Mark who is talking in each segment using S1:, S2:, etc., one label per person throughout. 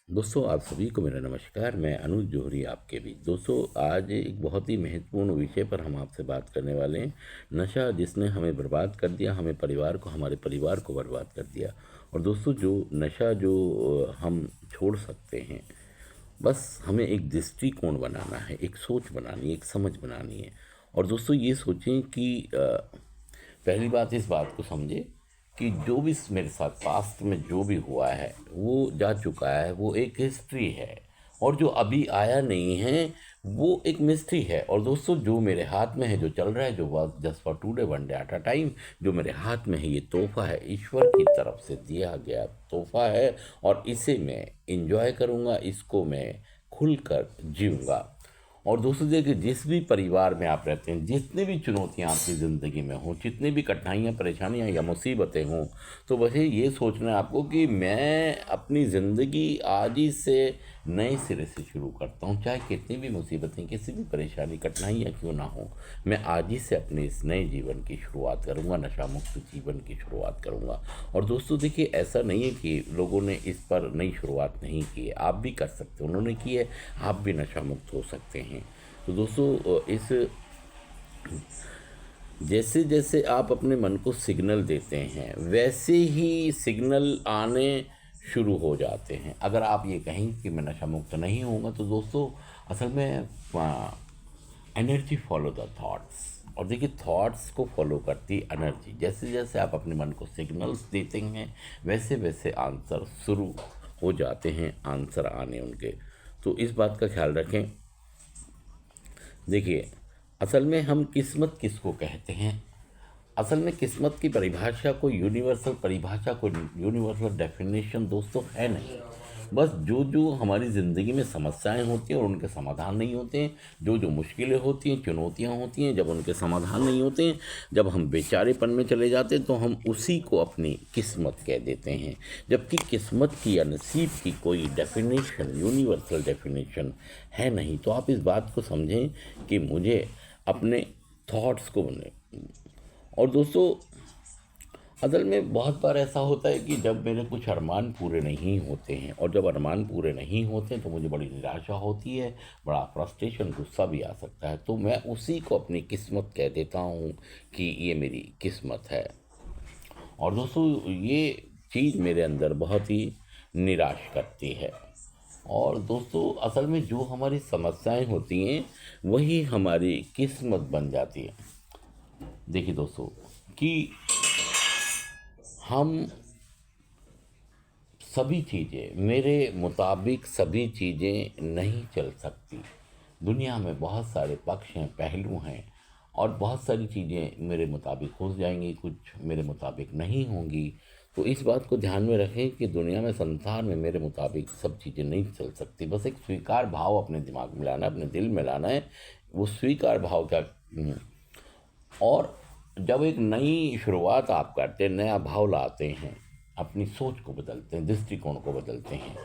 S1: दोस्तों आप सभी को मेरा नमस्कार। मैं अनुज जौहरी आपके बीच। दोस्तों आज एक बहुत ही महत्वपूर्ण विषय पर हम आपसे बात करने वाले हैं। नशा जिसने हमें बर्बाद कर दिया, हमें परिवार को, हमारे परिवार को बर्बाद कर दिया। और दोस्तों जो नशा जो हम छोड़ सकते हैं, बस हमें एक दृष्टिकोण बनाना है, एक सोच बनानी है, एक समझ बनानी है। और दोस्तों ये सोचें कि पहली बात इस बात को समझे कि जो भी मेरे साथ पास्ट में जो भी हुआ है वो जा चुका है, वो एक हिस्ट्री है। और जो अभी आया नहीं है वो एक मिस्ट्री है। और दोस्तों जो मेरे हाथ में है, जो चल रहा है, जो work just for today one day at a time, जो मेरे हाथ में है, ये तोहफा है, ईश्वर की तरफ से दिया गया तोहफा है। और इसे मैं इंजॉय करूँगा, इसको मैं खुलकर जीऊँगा। और दोस्तों देखिए, जिस भी परिवार में आप रहते हैं, जितनी भी चुनौतियां आपकी ज़िंदगी में हों, जितनी भी कठिनाइयां, परेशानियां या मुसीबतें हों, तो बस ये सोचना है आपको कि मैं अपनी ज़िंदगी आज ही से नए सिरे से शुरू करता हूं। चाहे कितनी भी मुसीबतें, किसी भी परेशानी, कठिनाइयां क्यों ना हो, मैं आज ही से अपने इस नए जीवन की शुरुआत करूंगा, नशा मुक्त जीवन की शुरुआत करूंगा। और दोस्तों देखिए, ऐसा नहीं है कि लोगों ने इस पर नई शुरुआत नहीं की है, आप भी कर सकते हो, उन्होंने की है, आप भी नशा मुक्त हो सकते हैं। तो दोस्तों इस जैसे जैसे आप अपने मन को सिग्नल देते हैं, वैसे ही सिग्नल आने शुरू हो जाते हैं। अगर आप ये कहें कि मैं नशा मुक्त नहीं होऊंगा, तो दोस्तों असल में एनर्जी फॉलो द थॉट्स। और देखिए, थॉट्स को फॉलो करती एनर्जी। जैसे जैसे आप अपने मन को सिग्नल्स देते हैं, वैसे वैसे आंसर शुरू हो जाते हैं, आंसर आने उनके। तो इस बात का ख्याल रखें। देखिए, असल में हम किस्मत किसको कहते हैं? असल में किस्मत की परिभाषा, कोई यूनिवर्सल परिभाषा, कोई यूनिवर्सल डेफिनेशन दोस्तों है नहीं। बस जो जो हमारी ज़िंदगी में समस्याएं होती हैं और उनके समाधान नहीं होते हैं, जो जो मुश्किलें होती हैं, चुनौतियां होती हैं, जब उनके समाधान नहीं होते हैं, जब हम बेचारेपन में चले जाते हैं, तो हम उसी को अपनी किस्मत कह देते हैं। जबकि किस्मत की या नसीब की कोई डेफिनेशन, यूनिवर्सल डेफिनेशन है नहीं। तो आप इस बात को समझें कि मुझे अपने थॉट्स को बने। और दोस्तों असल में बहुत बार ऐसा होता है कि जब मेरे कुछ अरमान पूरे नहीं होते हैं, और जब अरमान पूरे नहीं होते हैं तो मुझे बड़ी निराशा होती है, बड़ा फ्रस्ट्रेशन, गुस्सा भी आ सकता है। तो मैं उसी को अपनी किस्मत कह देता हूँ कि ये मेरी किस्मत है। और दोस्तों ये चीज़ मेरे अंदर बहुत ही निराश करती है। और दोस्तों असल में जो हमारी समस्याएं होती हैं वही हमारी किस्मत बन जाती है। देखिए दोस्तों कि हम सभी चीज़ें, मेरे मुताबिक सभी चीज़ें नहीं चल सकती। दुनिया में बहुत सारे पक्ष हैं, पहलू हैं, और बहुत सारी चीज़ें मेरे मुताबिक हो जाएंगी, कुछ मेरे मुताबिक नहीं होंगी। तो इस बात को ध्यान में रखें कि दुनिया में, संसार में मेरे मुताबिक सब चीज़ें नहीं चल सकती। बस एक स्वीकार भाव अपने दिमाग में लाना है, अपने दिल में लाना है। वो स्वीकार भाव क्या? और जब एक नई शुरुआत आप करते हैं, नया भाव लाते हैं, अपनी सोच को बदलते हैं, दृष्टिकोण को बदलते हैं,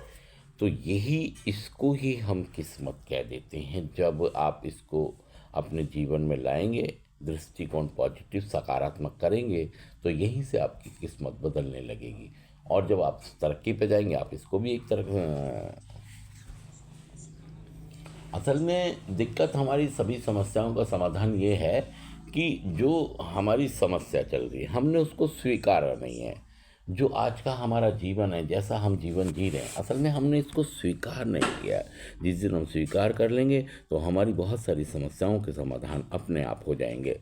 S1: तो यही, इसको ही हम किस्मत कह देते हैं। जब आप इसको अपने जीवन में लाएंगे, दृष्टिकोण पॉजिटिव, सकारात्मक करेंगे, तो यहीं से आपकी किस्मत बदलने लगेगी। और जब आप तरक्की पे जाएंगे, आप इसको भी एक तरह, असल में दिक्कत, हमारी सभी समस्याओं का समाधान ये है कि जो हमारी समस्या चल रही है, हमने उसको स्वीकारा नहीं है। जो आज का हमारा जीवन है, जैसा हम जीवन जी रहे हैं, असल में हमने इसको स्वीकार नहीं किया है। जिस दिन हम स्वीकार कर लेंगे तो हमारी बहुत सारी समस्याओं के समाधान अपने आप हो जाएंगे।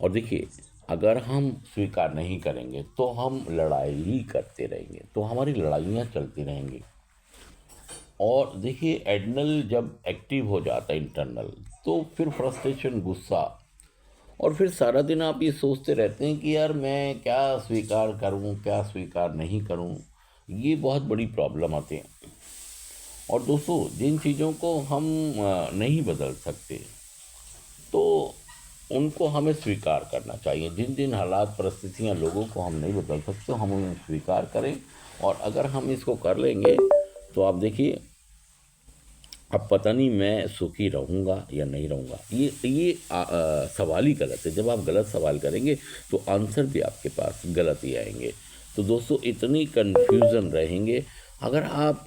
S1: और देखिए, अगर हम स्वीकार नहीं करेंगे तो हम लड़ाई ही करते रहेंगे, तो हमारी लड़ाइयाँ चलती रहेंगी। और देखिए, एड्रेनल जब एक्टिव हो जाता है, इंटरनल, तो फिर फ्रस्ट्रेशन, गुस्सा, और फिर सारा दिन आप ये सोचते रहते हैं कि यार मैं क्या स्वीकार करूं, क्या स्वीकार नहीं करूं। ये बहुत बड़ी प्रॉब्लम आती है। और दोस्तों जिन चीज़ों को हम नहीं बदल सकते, तो उनको हमें स्वीकार करना चाहिए। जिन जिन हालात, परिस्थितियां, लोगों को हम नहीं बदल सकते, हम उन्हें स्वीकार करें। और अगर हम इसको कर लेंगे तो आप देखिए, अब पता नहीं मैं सुखी रहूँगा या नहीं रहूँगा। ये सवाल ही गलत है। जब आप गलत सवाल करेंगे तो आंसर भी आपके पास गलत ही आएंगे। तो दोस्तों इतनी कन्फ्यूज़न रहेंगे। अगर आप